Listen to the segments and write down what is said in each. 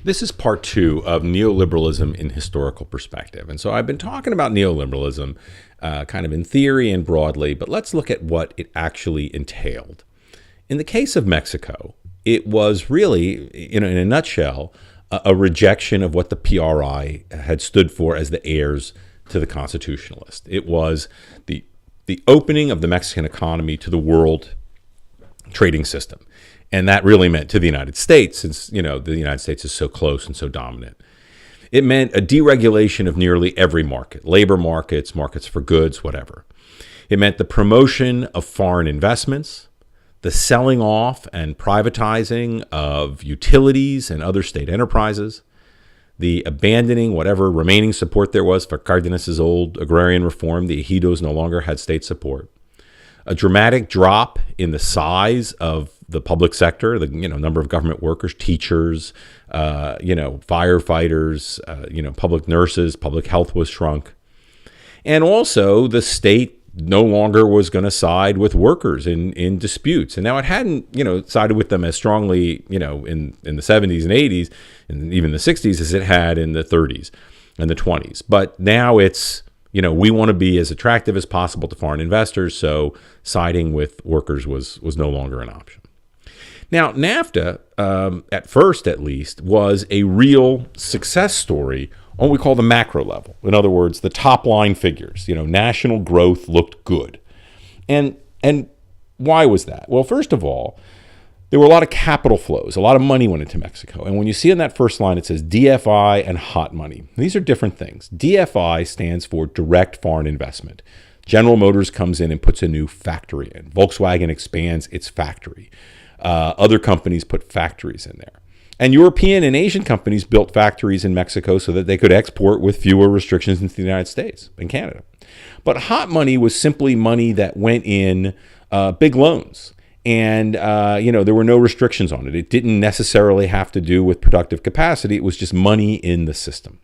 This is part two of neoliberalism in historical perspective. And so I've been talking about neoliberalism kind of in theory and broadly, but let's look at what it actually entailed. In the case of Mexico, it was really, in a nutshell, a rejection of what the PRI had stood for as the heirs to the constitutionalist. It was the opening of the Mexican economy to the world trading system. And that really meant to the United States, since, the United States is so close and so dominant. It meant a deregulation of nearly every market, labor markets, markets for goods, whatever. It meant the promotion of foreign investments, the selling off and privatizing of utilities and other state enterprises, the abandoning whatever remaining support there was for Cardenas's old agrarian reform. The ejidos no longer had state support. A dramatic drop in the size of the public sector, the number of government workers, teachers, firefighters, public nurses, public health was shrunk. And also the state no longer was going to side with workers in disputes. And now it hadn't, sided with them as strongly, in the 70s and 80s and even the 60s as it had in the 30s and the 20s. But now it's, we want to be as attractive as possible to foreign investors, so siding with workers was no longer an option. Now, NAFTA, at first at least, was a real success story on what we call the macro level. In other words, the top line figures. National growth looked good. And why was that? Well, first of all, there were a lot of capital flows. A lot of money went into Mexico. And when you see in that first line, it says DFI and hot money. These are different things. DFI stands for direct foreign investment. General Motors comes in and puts a new factory in. Volkswagen expands its factory. Other companies put factories in there. And European and Asian companies built factories in Mexico so that they could export with fewer restrictions into the United States and Canada. But hot money was simply money that went in big loans. And, there were no restrictions on it. It didn't necessarily have to do with productive capacity. It was just money in the system.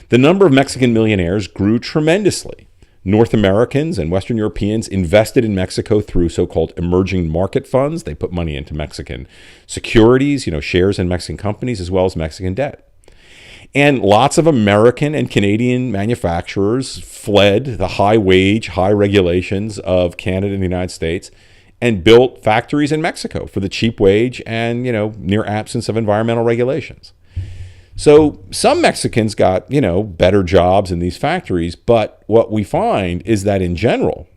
The number of Mexican millionaires grew tremendously. North Americans and Western Europeans invested in Mexico through so-called emerging market funds. They put money into Mexican securities, shares in Mexican companies, as well as Mexican debt. And lots of American and Canadian manufacturers fled the high wage, high regulations of Canada and the United States and built factories in Mexico for the cheap wage and, near absence of environmental regulations. So some Mexicans got, better jobs in these factories, but what we find is that in general,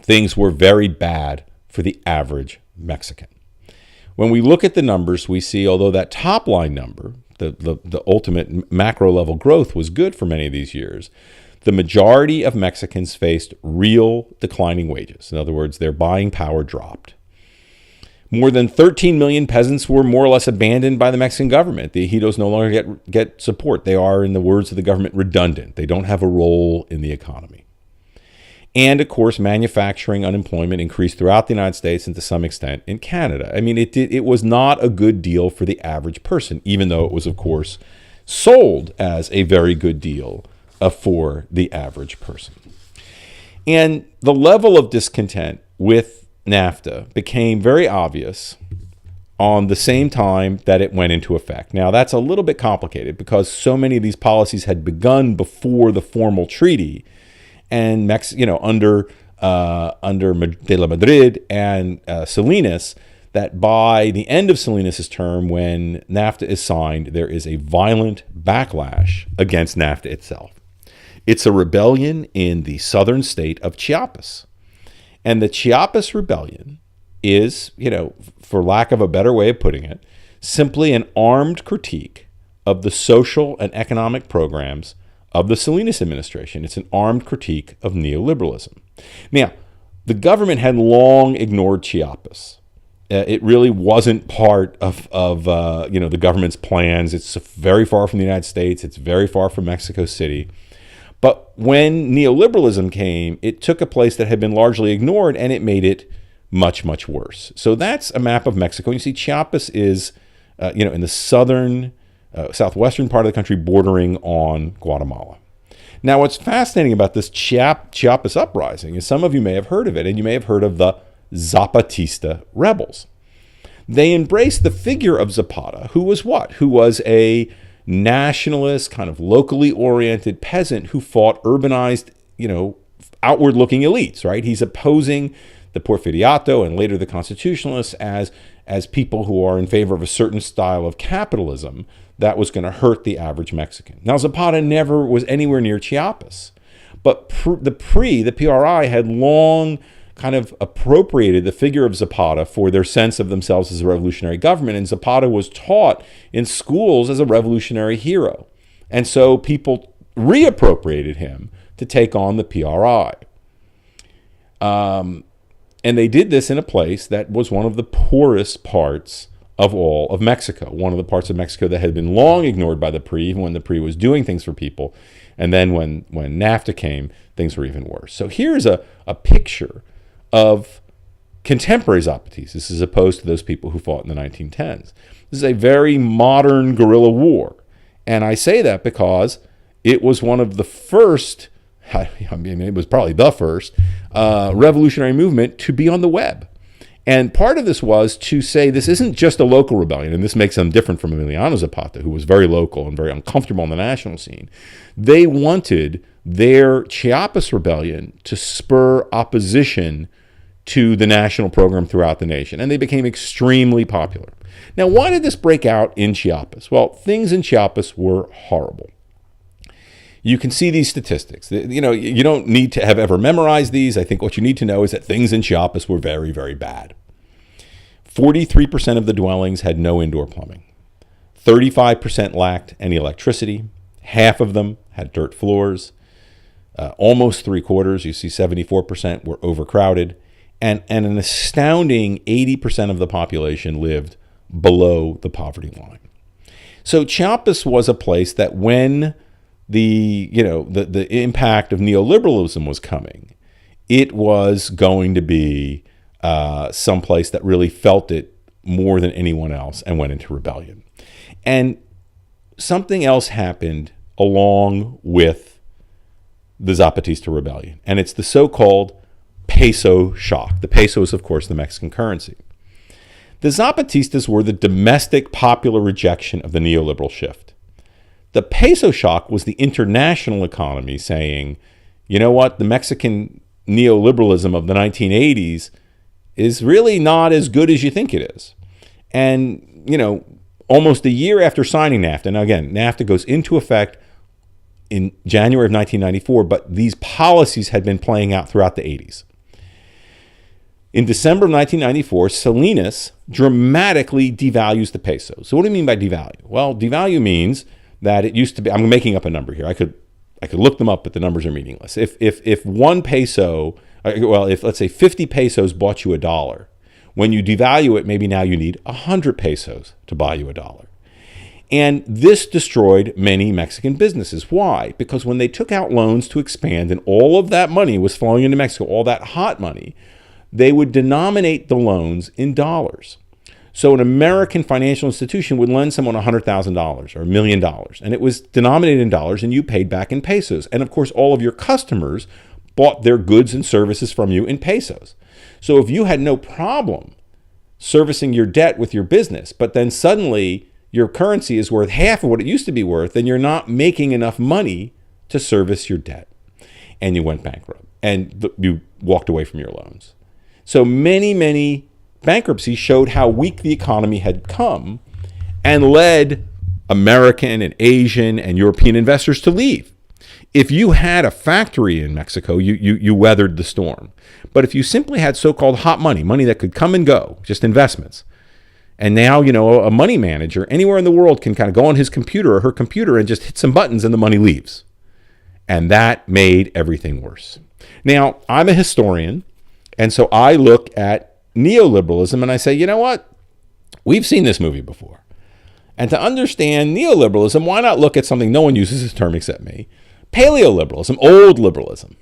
things were very bad for the average Mexican. When we look at the numbers, we see, although that top line number, the ultimate macro level growth was good for many of these years, the majority of Mexicans faced real declining wages. In other words, their buying power dropped. More than 13 million peasants were more or less abandoned by the Mexican government. The ejidos no longer get support. They are, in the words of the government, redundant. They don't have a role in the economy. And, of course, manufacturing unemployment increased throughout the United States and to some extent in Canada. I mean, it was not a good deal for the average person, even though it was, of course, sold as a very good deal for the average person. And the level of discontent with NAFTA became very obvious on the same time that it went into effect. Now, that's a little bit complicated because so many of these policies had begun before the formal treaty, and under De la Madrid and Salinas, that by the end of Salinas' term, when NAFTA is signed, there is a violent backlash against NAFTA itself. It's a rebellion in the southern state of Chiapas. And the Chiapas rebellion is, for lack of a better way of putting it, simply an armed critique of the social and economic programs of the Salinas administration. It's an armed critique of neoliberalism. Now, the government had long ignored Chiapas. It really wasn't part of the government's plans. It's very far from the United States. It's very far from Mexico City. But when neoliberalism came, it took a place that had been largely ignored and it made it much, much worse. So that's a map of Mexico. You see Chiapas is, in the southwestern part of the country bordering on Guatemala. Now, what's fascinating about this Chiapas uprising is some of you may have heard of it, and you may have heard of the Zapatista rebels. they embraced the figure of Zapata, who was what? Who was a nationalist, kind of locally oriented peasant who fought urbanized, outward-looking elites, right? He's opposing the Porfiriato and later the Constitutionalists as people who are in favor of a certain style of capitalism that was going to hurt the average Mexican. Now, Zapata never was anywhere near Chiapas, but the PRI had long kind of appropriated the figure of Zapata for their sense of themselves as a revolutionary government, and Zapata was taught in schools as a revolutionary hero. And so people reappropriated him to take on the PRI. And they did this in a place that was one of the poorest parts of all of Mexico, one of the parts of Mexico that had been long ignored by the PRI, even when the PRI was doing things for people. And then when NAFTA came, things were even worse. So here's a picture of contemporary Zapatistas as opposed to those people who fought in the 1910s. This is a very modern guerrilla war. And I say that because it was one of the first, it was probably the first revolutionary movement to be on the web. And part of this was to say this isn't just a local rebellion, and this makes them different from Emiliano Zapata, who was very local and very uncomfortable on the national scene. They wanted their Chiapas rebellion to spur opposition to the national program throughout the nation, and they became extremely popular. Now, why did this break out in Chiapas? Well, things in Chiapas were horrible. You can see these statistics. You don't need to have ever memorized these. I think what you need to know is that things in Chiapas were very, very bad. 43% of the dwellings had no indoor plumbing. 35% lacked any electricity. Half of them had dirt floors. Almost 3/4, you see 74%, were overcrowded. And an astounding 80% of the population lived below the poverty line. So Chiapas was a place that when the impact of neoliberalism was coming, it was going to be someplace that really felt it more than anyone else and went into rebellion. And something else happened along with the Zapatista rebellion, and it's the so-called peso shock. The peso is, of course, the Mexican currency. The Zapatistas were the domestic popular rejection of the neoliberal shift. The peso shock was the international economy saying, you know what, the Mexican neoliberalism of the 1980s is really not as good as you think it is. And, almost a year after signing NAFTA, now again, NAFTA goes into effect in January of 1994, but these policies had been playing out throughout the 80s. In December of 1994, Salinas dramatically devalues the peso. So what do you mean by devalue? Well, devalue means that it used to be, I'm making up a number here. I could look them up, but the numbers are meaningless. If 1 peso, if let's say 50 pesos bought you $1, when you devalue it, maybe now you need 100 pesos to buy you $1. And this destroyed many Mexican businesses. Why? Because when they took out loans to expand and all of that money was flowing into Mexico, all that hot money, they would denominate the loans in dollars. So an American financial institution would lend someone $100,000 or $1 million, and it was denominated in dollars, and you paid back in pesos. And of course, all of your customers bought their goods and services from you in pesos. So if you had no problem servicing your debt with your business, but then suddenly your currency is worth half of what it used to be worth, then you're not making enough money to service your debt. And you went bankrupt, and you walked away from your loans. So many bankruptcies showed how weak the economy had come and led American and Asian and European investors to leave. If you had a factory in Mexico, you weathered the storm. But if you simply had so-called hot money that could come and go, just investments, and now, a money manager anywhere in the world can kind of go on his computer or her computer and just hit some buttons and the money leaves. And that made everything worse. Now, I'm a historian, and so I look at neoliberalism and I say, you know what? We've seen this movie before. And to understand neoliberalism, why not look at something no one uses this term except me? Paleoliberalism, old liberalism.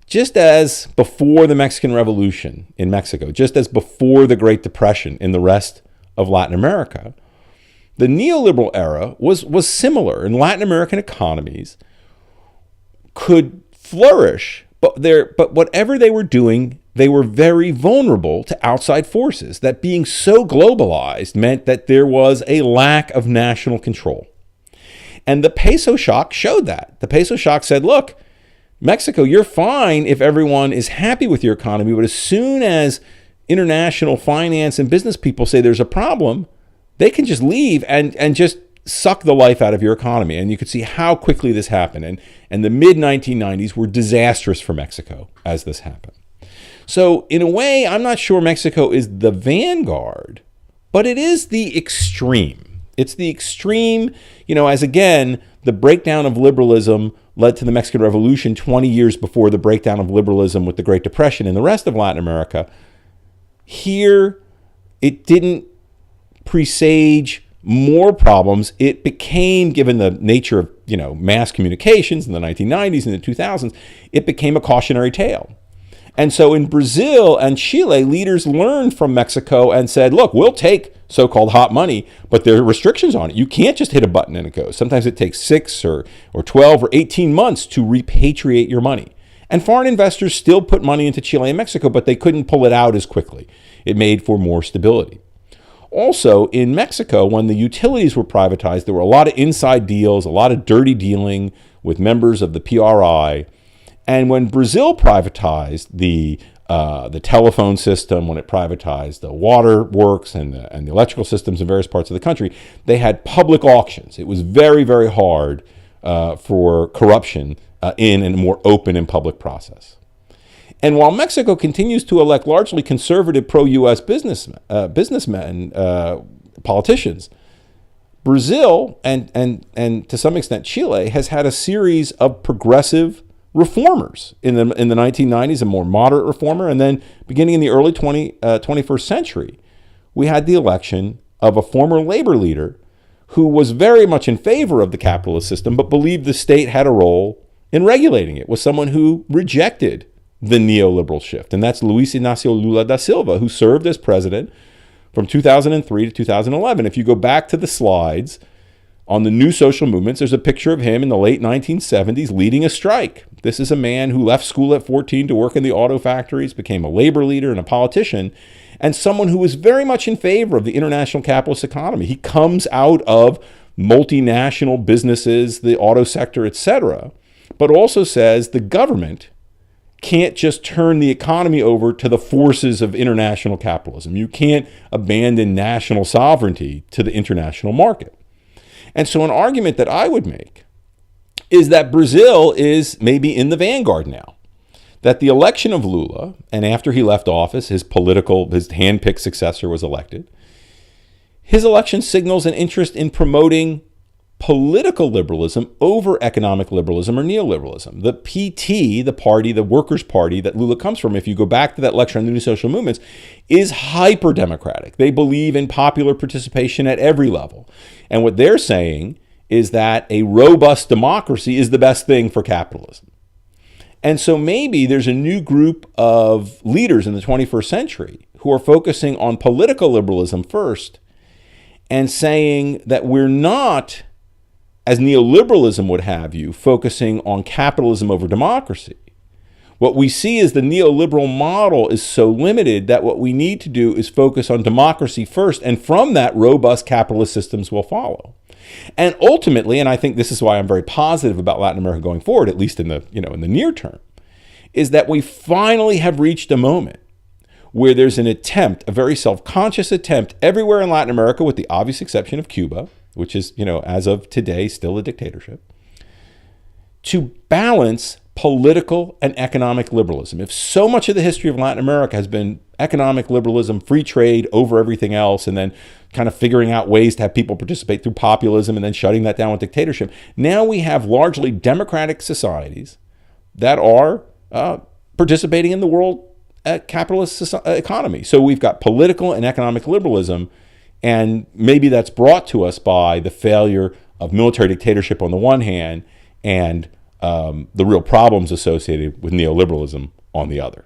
Just as before the Mexican Revolution in Mexico, just as before the Great Depression in the rest of Latin America, the neoliberal era was similar. In Latin American economies could flourish, but whatever they were doing, they were very vulnerable to outside forces, that being so globalized meant that there was a lack of national control. And the peso shock showed that. The peso shock said, look, Mexico, you're fine if everyone is happy with your economy, but as soon as international finance and business people say there's a problem, they can just leave and just suck the life out of your economy. And you could see how quickly this happened. And the mid-1990s were disastrous for Mexico as this happened. So in a way, I'm not sure Mexico is the vanguard, but it is the extreme. It's the extreme, as again, the breakdown of liberalism led to the Mexican Revolution 20 years before the breakdown of liberalism with the Great Depression in the rest of Latin America. Here, it didn't presage more problems. It became, given the nature of, mass communications in the 1990s and the 2000s, it became a cautionary tale. And so in Brazil and Chile, leaders learned from Mexico and said, look, we'll take so-called hot money, but there are restrictions on it. You can't just hit a button and it goes. Sometimes it takes 6 or 12 or 18 months to repatriate your money. And foreign investors still put money into Chile and Mexico, but they couldn't pull it out as quickly. It made for more stability. Also, in Mexico, when the utilities were privatized, there were a lot of inside deals, a lot of dirty dealing with members of the PRI. And when Brazil privatized the telephone system, when it privatized the water works and the electrical systems in various parts of the country, they had public auctions. It was very, very hard for corruption in a more open and public process. And while Mexico continues to elect largely conservative pro-U.S. businessmen, politicians, Brazil and to some extent Chile has had a series of progressive reformers in the 1990s, a more moderate reformer, and then beginning in the early 21st century, we had the election of a former labor leader who was very much in favor of the capitalist system, but believed the state had a role in regulating it, was someone who rejected the neoliberal shift. And that's Luis Ignacio Lula da Silva, who served as president from 2003 to 2011. If you go back to the slides on the new social movements, there's a picture of him in the late 1970s leading a strike. This is a man who left school at 14 to work in the auto factories, became a labor leader and a politician, and someone who was very much in favor of the international capitalist economy. He comes out of multinational businesses, the auto sector, etc., but also says the government can't just turn the economy over to the forces of international capitalism. You can't abandon national sovereignty to the international market. And so an argument that I would make is that Brazil is maybe in the vanguard now. That the election of Lula, and after he left office, his hand-picked successor was elected, his election signals an interest in promoting political liberalism over economic liberalism or neoliberalism. The PT, the party, the Workers' Party that Lula comes from, if you go back to that lecture on the new social movements, is hyper-democratic. They believe in popular participation at every level. And what they're saying is that a robust democracy is the best thing for capitalism. And so maybe there's a new group of leaders in the 21st century who are focusing on political liberalism first and saying that we're not, as neoliberalism would have you, focusing on capitalism over democracy. What we see is the neoliberal model is so limited that what we need to do is focus on democracy first, and from that, robust capitalist systems will follow. And ultimately, and I think this is why I'm very positive about Latin America going forward, at least in the near term, is that we finally have reached a moment where there's an attempt, a very self-conscious attempt everywhere in Latin America, with the obvious exception of Cuba, which is, as of today, still a dictatorship, to balance political and economic liberalism. If so much of the history of Latin America has been economic liberalism, free trade over everything else, and then kind of figuring out ways to have people participate through populism and then shutting that down with dictatorship, now we have largely democratic societies that are participating in the world capitalist economy. So we've got political and economic liberalism, and maybe that's brought to us by the failure of military dictatorship on the one hand and the real problems associated with neoliberalism on the other.